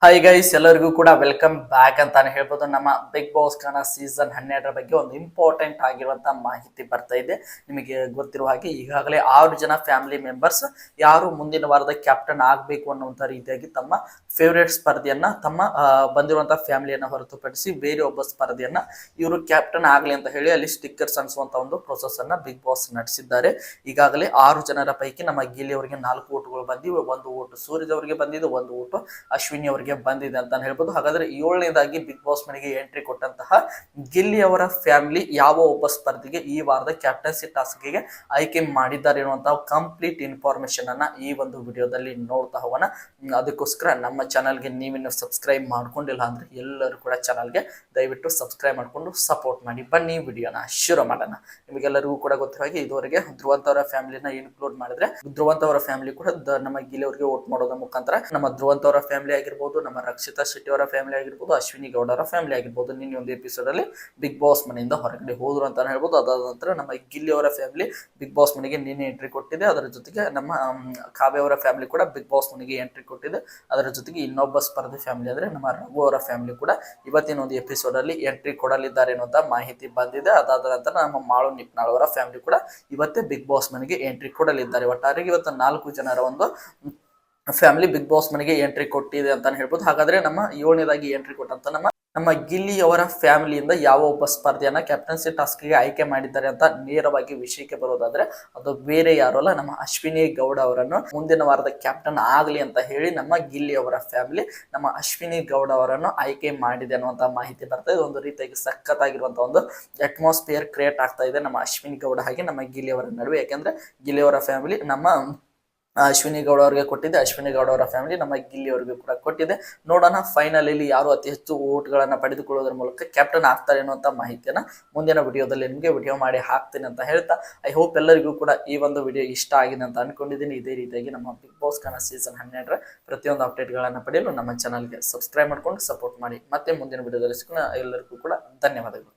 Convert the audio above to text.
Hi guys, ಎಲ್ಲರಿಗೂ ಕೂಡ welcome back ಅಂತಾನೆ ಹೇಳ್ಬೋದು. ನಮ್ಮ ಬಿಗ್ ಬಾಸ್ ಕನ್ನ ಸೀಸನ್ 12 ಬಗ್ಗೆ ಒಂದು ಇಂಪಾರ್ಟೆಂಟ್ ಆಗಿರುವಂತ ಮಾಹಿತಿ ಬರ್ತಾ ಇದೆ. ನಿಮಗೆ ಗೊತ್ತಿರುವ ಹಾಗೆ ಈಗಾಗಲೇ 6 ಜನ ಫ್ಯಾಮಿಲಿ ಮೆಂಬರ್ಸ್ ಯಾರು ಮುಂದಿನ ವಾರದ ಕ್ಯಾಪ್ಟನ್ ಆಗಬೇಕು ಅನ್ನುವಂತ ರೀತಿಯಾಗಿ ತಮ್ಮ ಫೇವರೇಟ್ ಸ್ಪರ್ಧೆಯನ್ನ ತಮ್ಮ ಬಂದಿರುವಂತಹ ಫ್ಯಾಮಿಲಿಯನ್ನ ಹೊರತುಪಡಿಸಿ ಬೇರೆ ಒಬ್ಬ ಸ್ಪರ್ಧೆಯನ್ನ ಇವರು ಕ್ಯಾಪ್ಟನ್ ಆಗ್ಲಿ ಅಂತ ಹೇಳಿ ಅಲ್ಲಿ ಸ್ಟಿಕ್ಕರ್ಸ್ ಅನ್ಸುವಂತ ಒಂದು ಪ್ರೊಸೆಸ್ ಅನ್ನ ಬಿಗ್ ಬಾಸ್ ನಡೆಸಿದ್ದಾರೆ. ಈಗಾಗಲೇ 6 ಜನರ ಪೈಕಿ ನಮ್ಮ ಗಿಲ್ಲಿ ಅವರಿಗೆ 4 ಓಟುಗಳು ಬಂದಿವೆ. ಒಂದು ಓಟು ಸೂರ್ಯಜ್ ಅವರಿಗೆ ಬಂದಿದೆ, ಒಂದು ಓಟು ಅಶ್ವಿನಿ ಅವರಿಗೆ ಬಂದಿದೆ ಅಂತ ಹೇಳ್ಬೋದು. ಹಾಗಾದ್ರೆ 7ನೇದಾಗಿ ಬಿಗ್ ಬಾಸ್ ಮನೆಗೆ ಎಂಟ್ರಿ ಕೊಟ್ಟಂತಹ ಗಿಲ್ಲಿ ಅವರ ಫ್ಯಾಮಿಲಿ ಯಾವ ಒಬ್ಬ ಸ್ಪರ್ಧಿಗೆ ಈ ವಾರದ ಕ್ಯಾಪ್ಟನ್ಸಿ ಟಾಸ್ಕ್ಗೆ ಆಯ್ಕೆ ಮಾಡಿದ್ದಾರೆ ಎನ್ನುವಂತಹ ಕಂಪ್ಲೀಟ್ ಇನ್ಫಾರ್ಮೇಶನ್ ಅನ್ನ ಈ ಒಂದು ವಿಡಿಯೋದಲ್ಲಿ ನೋಡ್ತಾ ಹೋಗೋಣ. ಅದಕ್ಕೋಸ್ಕರ ನಮ್ಮ ಚಾನಲ್ಗೆ ನೀವಿನ್ನು ಸಬ್ಸ್ಕ್ರೈಬ್ ಮಾಡ್ಕೊಂಡಿಲ್ಲ ಅಂದ್ರೆ ಎಲ್ಲರೂ ಕೂಡ ಚಾನಲ್ಗೆ ದಯವಿಟ್ಟು ಸಬ್ಸ್ಕ್ರೈಬ್ ಮಾಡ್ಕೊಂಡು ಸಪೋರ್ಟ್ ಮಾಡಿ. ಬನ್ನಿ ವಿಡಿಯೋನ ಶುರು ಮಾಡೋಣ. ನಿಮಗೆಲ್ಲರಿಗೂ ಕೂಡ ಗೊತ್ತಿರೋ ಹಾಗೆ ಇದುವರೆಗೆ ಧ್ರುವಂತ ಅವರ ಫ್ಯಾಮಿಲಿನ ಇನ್ಕ್ಲೂಡ್ ಮಾಡಿದ್ರೆ ಧ್ರುವಂತ ಅವರ ಫ್ಯಾಮಿಲಿ ಕೂಡ ನಮ್ಮ ಗಿಲ್ಲಿ ಅವರಿಗೆ ವೋಟ್ ಮಾಡೋದ್ರ ಮುಖಾಂತರ ನಮ್ಮ ಧ್ರುವಂತ ಅವರ ಫ್ಯಾಮಿಲಿ ಆಗಿರ್ಬೋದು, ನಮ್ಮ ರಕ್ಷಿತಾ ಶೆಟ್ಟಿ ಅವರ ಫ್ಯಾಮಿಲಿ ಆಗಿರ್ಬೋದು, ಅಶ್ವಿನಿ ಗೌಡ ಅವರ ಫ್ಯಾಮಿಲಿ ಆಗಿರ್ಬೋದು ನಿನ್ನೆ ಒಂದು ಎಪಿಸೋಡ್ ಅಲ್ಲಿ ಬಿಗ್ ಬಾಸ್ ಮನೆಯಿಂದ ಹೊರಗಡೆ ಹೋದ್ರು ಅಂತ ಹೇಳ್ಬೋದು. ಅದಾದ ನಂತರ ನಮ್ಮ ಗಿಲ್ಲಿ ಅವರ ಫ್ಯಾಮಿಲಿ ಬಿಗ್ ಬಾಸ್ ಮನೆಗೆ ನಿನ್ನೆ ಎಂಟ್ರಿ ಕೊಟ್ಟಿದೆ. ಅದರ ಜೊತೆಗೆ ನಮ್ಮ ಕಾವ್ಯ ಅವರ ಫ್ಯಾಮಿಲಿ ಕೂಡ ಬಿಗ್ ಬಾಸ್ ಮನೆಗೆ ಎಂಟ್ರಿ ಕೊಟ್ಟಿದೆ. ಅದರ ಜೊತೆಗೆ ಇನ್ನೊಬ್ಬ ಸ್ಪರ್ಧೆ ಫ್ಯಾಮಿಲಿ ಅಂದ್ರೆ ನಮ್ಮ ರಘು ಅವರ ಫ್ಯಾಮಿಲಿ ಕೂಡ ಇವತ್ತಿನ ಒಂದು ಎಪಿಸೋಡ್ ಅಲ್ಲಿ ಎಂಟ್ರಿ ಕೊಡಲಿದ್ದಾರೆ ಅನ್ನುವಂತ ಮಾಹಿತಿ ಬಂದಿದೆ. ಅದಾದ ನಂತರ ನಮ್ಮ ಮಾಳು ನಿಪ್ನಾಳ್ ಅವರ ಫ್ಯಾಮಿಲಿ ಕೂಡ ಇವತ್ತೇ ಬಿಗ್ ಬಾಸ್ ಮನೆಗೆ ಎಂಟ್ರಿ ಕೊಡಲಿದ್ದಾರೆ. ಒಟ್ಟಾರೆ ಇವತ್ತು 4 ಜನರ ಒಂದು ಫ್ಯಾಮಿಲಿ ಬಿಗ್ ಬಾಸ್ ಮನೆಗೆ ಎಂಟ್ರಿ ಕೊಟ್ಟಿದೆ ಅಂತಾನೆ ಹೇಳ್ಬೋದು. ಹಾಗಾದ್ರೆ ನಮ್ಮ 7ನೇದಾಗಿ ಎಂಟ್ರಿ ಕೊಟ್ಟಂತ ನಮ್ಮ ಗಿಲ್ಲಿ ಅವರ ಫ್ಯಾಮಿಲಿಯಿಂದ ಯಾವ ಒಬ್ಬ ಸ್ಪರ್ಧೆಯನ್ನ ಕ್ಯಾಪ್ಟನ್ಸಿ ಟಾಸ್ಕ್ಗೆ ಆಯ್ಕೆ ಮಾಡಿದ್ದಾರೆ ಅಂತ ನೇರವಾಗಿ ವಿಷಯಕ್ಕೆ ಬರೋದಾದ್ರೆ ಅದು ಬೇರೆ ಯಾರು ಅಲ್ಲ, ನಮ್ಮ ಅಶ್ವಿನಿ ಗೌಡ ಅವರನ್ನು ಮುಂದಿನ ವಾರದ ಕ್ಯಾಪ್ಟನ್ ಆಗ್ಲಿ ಅಂತ ಹೇಳಿ ನಮ್ಮ ಗಿಲ್ಲಿ ಅವರ ಫ್ಯಾಮಿಲಿ ನಮ್ಮ ಅಶ್ವಿನಿ ಗೌಡ ಅವರನ್ನು ಆಯ್ಕೆ ಮಾಡಿದೆ ಅನ್ನುವಂತ ಮಾಹಿತಿ ಬರ್ತಾ ಇದೆ. ಒಂದು ರೀತಿಯಾಗಿ ಸಖತ್ತಾಗಿರುವಂತಹ ಒಂದು ಅಟ್ಮಾಸ್ಫಿಯರ್ ಕ್ರಿಯೇಟ್ ಆಗ್ತಾ ಇದೆ ನಮ್ಮ ಅಶ್ವಿನಿ ಗೌಡ ಹಾಗೆ ನಮ್ಮ ಗಿಲ್ಲಿ ಅವರ ನಡುವೆ. ಯಾಕೆಂದ್ರೆ ಗಿಲ್ಲಿ ಅವರ ಫ್ಯಾಮಿಲಿ ನಮ್ಮ ಅಶ್ವಿನಿ ಗೌಡ ಅವರಿಗೆ ಕೊಟ್ಟಿದೆ, ಅಶ್ವಿನಿ ಗೌಡ ಅವರ ಫ್ಯಾಮಿಲಿ ನಮ್ಮ ಗಿಲ್ಲಿ ಅವರಿಗೂ ಕೂಡ ಕೊಟ್ಟಿದೆ. ನೋಡೋಣ ಫೈನಲ್ ಇಲ್ಲಿ ಯಾರು ಅತಿ ಹೆಚ್ಚು ಓಟ್ಗಳನ್ನ ಪಡೆದುಕೊಳ್ಳೋದ್ರ ಮೂಲಕ ಕ್ಯಾಪ್ಟನ್ ಆಗ್ತಾರೆ ಅನ್ನುವಂತ ಮಾಹಿತಿಯನ್ನ ಮುಂದಿನ ವಿಡಿಯೋದಲ್ಲಿ ನಿಮಗೆ ವಿಡಿಯೋ ಮಾಡಿ ಹಾಕ್ತೀನಿ ಅಂತ ಹೇಳ್ತಾ ಐ ಹೋಪ್ ಎಲ್ಲರಿಗೂ ಕೂಡ ಈ ಒಂದು ವಿಡಿಯೋ ಇಷ್ಟ ಆಗಿದೆ ಅಂತ ಅನ್ಕೊಂಡಿದ್ದೀನಿ. ಇದೇ ರೀತಿಯಾಗಿ ನಮ್ಮ ಬಿಗ್ ಬಾಸ್ ಕನ್ನ ಸೀಸನ್ 12 ಪ್ರತಿಯೊಂದು ಅಪ್ಡೇಟ್ಗಳನ್ನ ಪಡೆಯಲು ನಮ್ಮ ಚಾನಲ್ಗೆ ಸಬ್ಸ್ಕ್ರೈಬ್ ಮಾಡ್ಕೊಂಡು ಸಪೋರ್ಟ್ ಮಾಡಿ. ಮತ್ತೆ ಮುಂದಿನ ವಿಡಿಯೋದಲ್ಲಿ ಸಿಗೋಣ. ಎಲ್ಲರಿಗೂ ಕೂಡ ಧನ್ಯವಾದಗಳು.